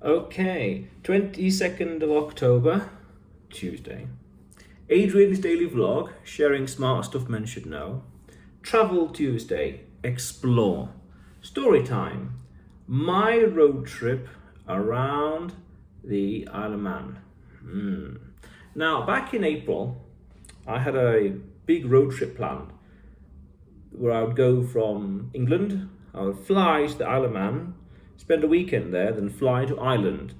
Okay, 22nd of October, Tuesday. Adrian's daily vlog, sharing smart stuff men should know. Travel Tuesday, explore. Storytime, my road trip around the Isle of Man. Now, back in April, I had a big road trip planned where I would go from England, I would fly to the Isle of Man, spend a weekend there, then fly to Ireland.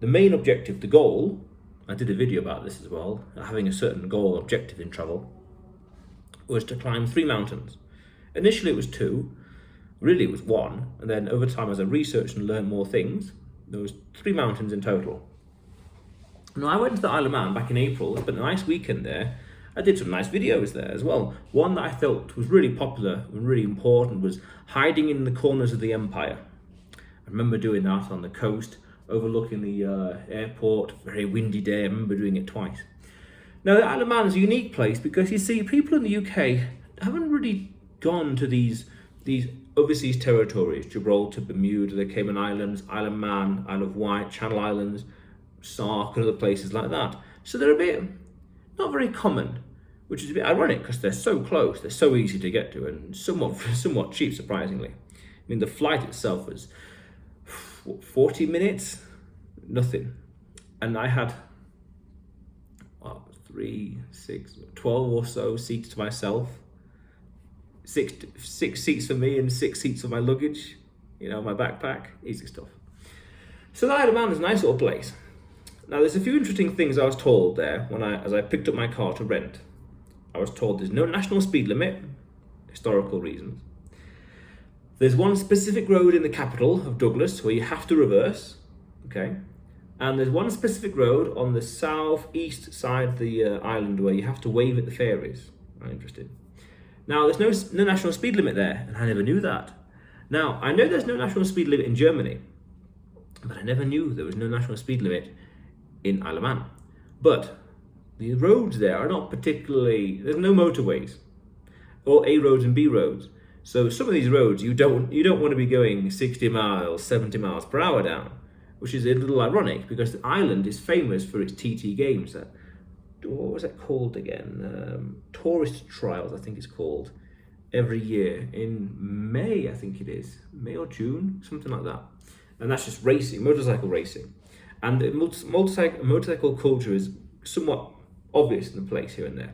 The main objective, the goal, I did a video about this as well, having a certain goal objective in travel, was to climb 3 mountains. Initially it was 2, really it was 1, and then over time as I researched and learned more things, there was 3 mountains in total. Now I went to the Isle of Man back in April, spent a nice weekend there. I did some nice videos there as well. One that I felt was really popular and really important was hiding in the corners of the empire. I remember doing that on the coast, overlooking the airport, very windy day. I remember doing it twice. Now, the Isle of Man is a unique place because you see, people in the UK haven't really gone to these overseas territories, Gibraltar, Bermuda, the Cayman Islands, Isle of Man, Isle of Wight, Channel Islands, Sark, and other places like that. So they're a bit, not very common, which is a bit ironic because they're so close, they're so easy to get to, and somewhat cheap, surprisingly. I mean, the flight itself was 40 minutes, nothing. And I had 12 or so seats to myself. Six seats for me and 6 seats for my luggage, my backpack, easy stuff. So the Isle of Man is a nice little place. Now there's a few interesting things I was told there as I picked up my car to rent. I was told there's no national speed limit, historical reasons. There's one specific road in the capital of Douglas where you have to reverse, okay? And there's one specific road on the southeast side of the island where you have to wave at the ferries. I'm interested. Now, there's no national speed limit there, and I never knew that. Now, I know there's no national speed limit in Germany, but I never knew there was no national speed limit in Isle of Man. But the roads there are not particularly, there's no motorways, or A roads and B roads. So some of these roads you don't want to be going 60 miles, 70 miles per hour down, which is a little ironic because the island is famous for its TT games. What was that called again? Tourist trials, I think it's called, every year in May, I think it is. May or June, something like that. And that's just racing, motorcycle racing. And the motorcycle culture is somewhat obvious in the place here and there.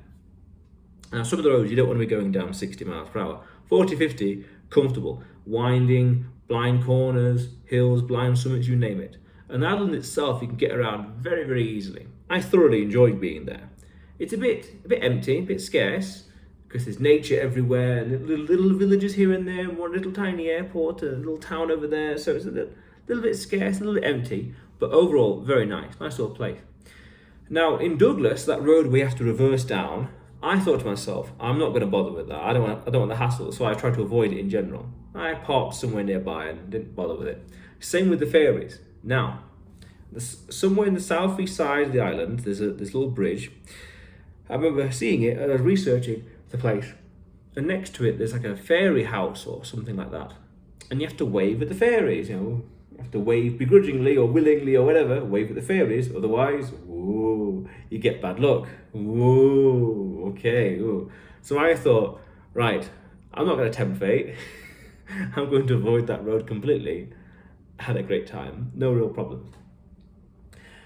Now, some of the roads you don't want to be going down 60 miles per hour. 40, 50, comfortable. Winding, blind corners, hills, blind summits, you name it. And the island itself, you can get around very, very easily. I thoroughly enjoyed being there. It's a bit empty, a bit scarce, because there's nature everywhere, little villages here and there, one little tiny airport, a little town over there. So it's a little bit scarce, a little bit empty, but overall, very nice little place. Now, in Douglas, that road we have to reverse down, I thought to myself, I'm not going to bother with that. I don't want the hassle, so I try to avoid it in general. I parked somewhere nearby and didn't bother with it. Same with the ferries. Now, somewhere in the southeast side of the island, there's this little bridge. I remember seeing it and I was researching the place. And next to it, there's like a ferry house or something like that. And you have to wave at the ferries, You have to wave begrudgingly or willingly or whatever, wave at the ferries, otherwise, you get bad luck. Okay. So I thought, right, I'm not going to tempt fate. I'm going to avoid that road completely. Had a great time, no real problems.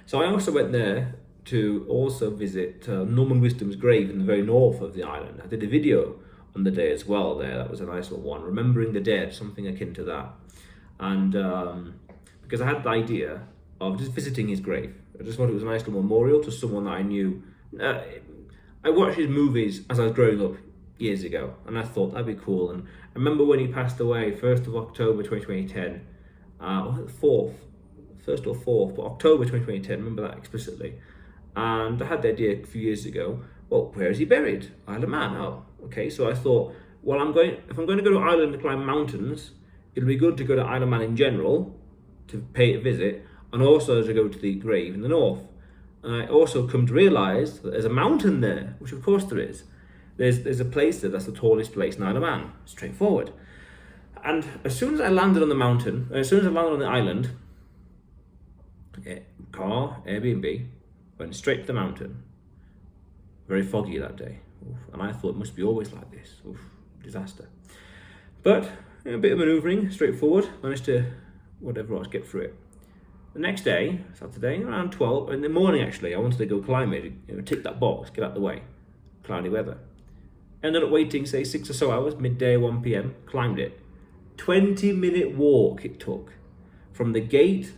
So I also went there to also visit Norman Wisdom's grave in the very north of the island. I did a video on the day as well there. That was a nice little one, remembering the dead, something akin to that. And because I had the idea of just visiting his grave. I just thought it was a nice little memorial to someone that I knew. I watched his movies as I was growing up years ago, and I thought that'd be cool. And I remember when he passed away, 1st of October 2010, or 4th, 1st or 4th, but October 2010, remember that explicitly. And I had the idea a few years ago, well, where is he buried? Isle of Man. Oh, okay. So I thought, well, if I'm going to go to Ireland to climb mountains, it'll be good to go to Isle of Man in general, to pay a visit, and also to go to the grave in the north. And I also come to realise that there's a mountain there, which of course there is. There's a place that's the tallest place in Isle of Man, straightforward. And as soon as I landed on the mountain, as soon as I landed on the island, car, Airbnb, went straight to the mountain. Very foggy that day. Oof. And I thought it must be always like this. Oof, disaster. But a bit of manoeuvring, straightforward, managed to, whatever else, get through it. The next day, Saturday, around 12, in the morning actually, I wanted to go climb it, tick that box, get out of the way. Cloudy weather. Ended up waiting, say, 6 or so hours, midday, 1 p.m, climbed it. 20-minute walk it took. From the gate,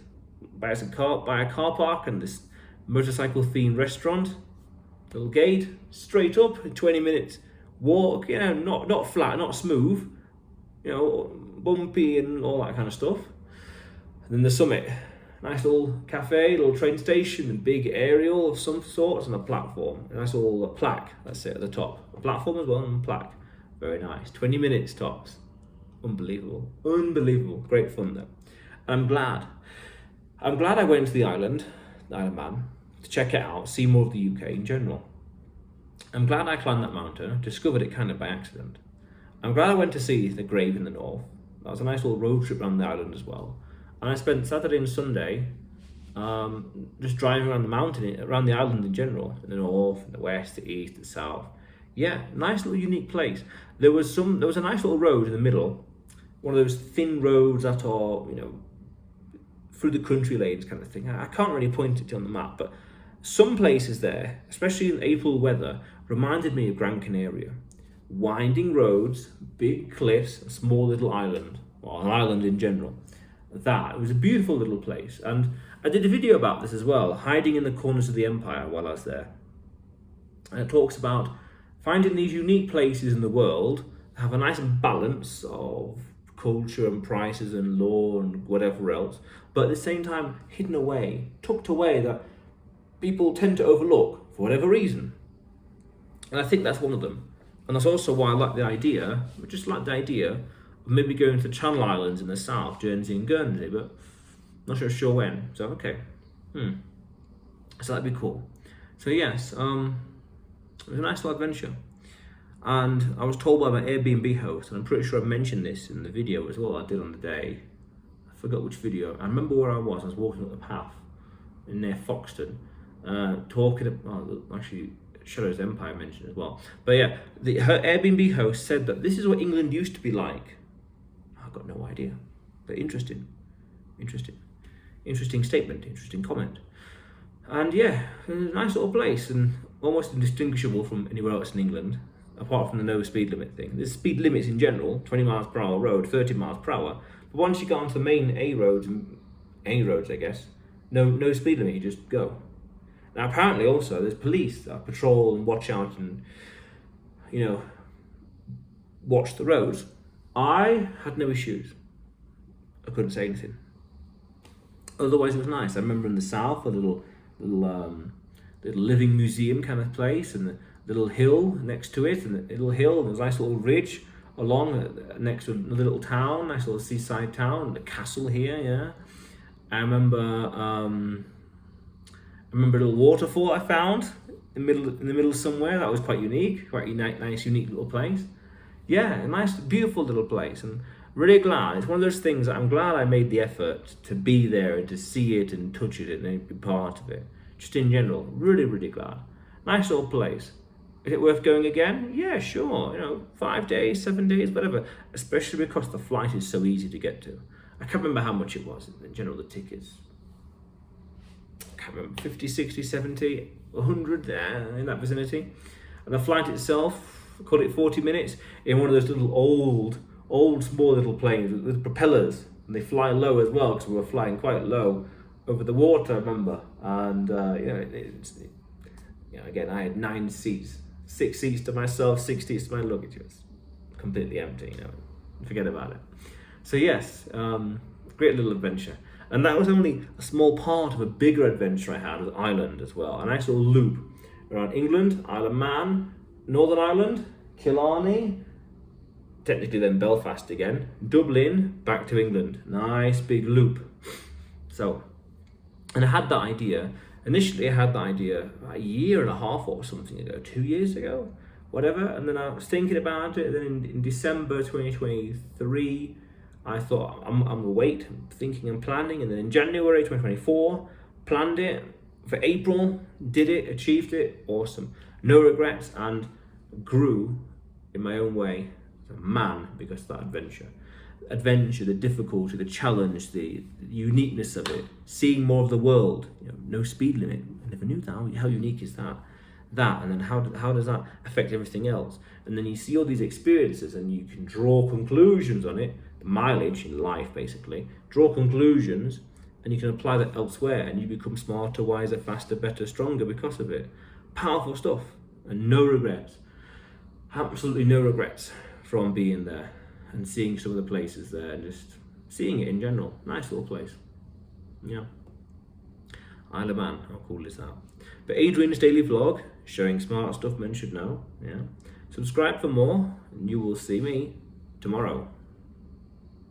by a car park and this motorcycle themed restaurant, little gate, straight up, 20 minutes walk, not flat, not smooth, bumpy and all that kind of stuff. And then the summit, nice little cafe, little train station, a big aerial of some sorts and a platform. A nice little plaque, that's it, at the top. A platform as well and a plaque. Very nice. 20 minutes tops. Unbelievable. Great fun though. I'm glad I went to the Isle of Man, to check it out, see more of the UK in general. I'm glad I climbed that mountain, discovered it kind of by accident. I'm glad I went to see the grave in the north. That was a nice little road trip around the island as well. And I spent Saturday and Sunday just driving around the mountain, around the island in general, in the north, in the west, the east, the south. Yeah, nice little unique place. There was a nice little road in the middle, one of those thin roads that are, through the country lanes kind of thing. I can't really point it to on the map, but some places there, especially in April weather, reminded me of Gran Canaria. Winding roads, big cliffs, a small little island, or an island in general. It was a beautiful little place, and I did a video about this as well, hiding in the corners of the empire while I was there. And it talks about finding these unique places in the world that have a nice balance of culture and prices and law and whatever else, but at the same time hidden away, tucked away, that people tend to overlook for whatever reason. And I think that's one of them. And that's also why I like the idea, of maybe going to the Channel Islands in the south, Guernsey and Guernsey, but not sure when. So, okay. So that'd be cool. So yes, it was a nice little adventure. And I was told by my Airbnb host, and I'm pretty sure I mentioned this in the video as well I did on the day. I forgot which video. I remember where I was walking up the path near Foxton, talking about, actually, Shadow's Empire mentioned as well. But yeah, her Airbnb host said that this is what England used to be like. I've got no idea, but interesting statement, interesting comment. And yeah, it was a nice little place and almost indistinguishable from anywhere else in England, apart from the no speed limit thing. There's speed limits in general, 20 miles per hour road, 30 miles per hour. But once you get onto the main A roads, I guess, no speed limit, you just go. Now apparently also there's police that patrol and watch out and, watch the roads. I had no issues. I couldn't say anything. Otherwise it was nice. I remember in the south, a little living museum kind of place, and the little hill next to it, and the little hill, and there's a nice little ridge along next to another little town, nice little seaside town, the castle here, yeah. I remember a little waterfall I found in the middle somewhere. That was quite unique, nice, unique little place. Yeah, a nice, beautiful little place, and really glad. It's one of those things that I'm glad I made the effort to be there and to see it and touch it and be part of it. Just in general, really glad. Nice little place. Is it worth going again? Yeah, sure. 5 days, 7 days, whatever. Especially because the flight is so easy to get to. I can't remember how much it was in general, the tickets. I can't remember, 50, 60, 70, 100 there in that vicinity. And the flight itself, call it 40 minutes, in one of those little old small little planes with propellers. And they fly low as well, because we were flying quite low over the water, I remember. And, again, I had 9 seats. 6 seats to myself, 6 seats to my luggage. It was completely empty, forget about it. So yes, great little adventure. And that was only a small part of a bigger adventure I had with Ireland as well. A nice little loop around England, Isle of Man, Northern Ireland, Killarney, technically then Belfast again, Dublin, back to England. Nice big loop. So, and I had that idea. Initially, I had the idea a year and a half or something ago, 2 years ago, whatever. And then I was thinking about it. And then in December 2023, I thought I'm gonna wait, I'm thinking and planning. And then in January 2024, planned it for April, did it, achieved it, awesome. No regrets, and grew in my own way as a man because of that adventure. Adventure, the difficulty, the challenge, the uniqueness of it, seeing more of the world, no speed limit. I never knew that. How unique is that? And then how does that affect everything else? And then you see all these experiences and you can draw conclusions on it, the mileage in life basically, draw conclusions, and you can apply that elsewhere and you become smarter, wiser, faster, better, stronger because of it. Powerful stuff, and no regrets. Absolutely no regrets from being there and seeing some of the places there and just seeing it in general. Nice little place. Yeah. Isle of Man, how cool is that? But Adrian's daily vlog, showing smart stuff men should know. Yeah. Subscribe for more and you will see me tomorrow.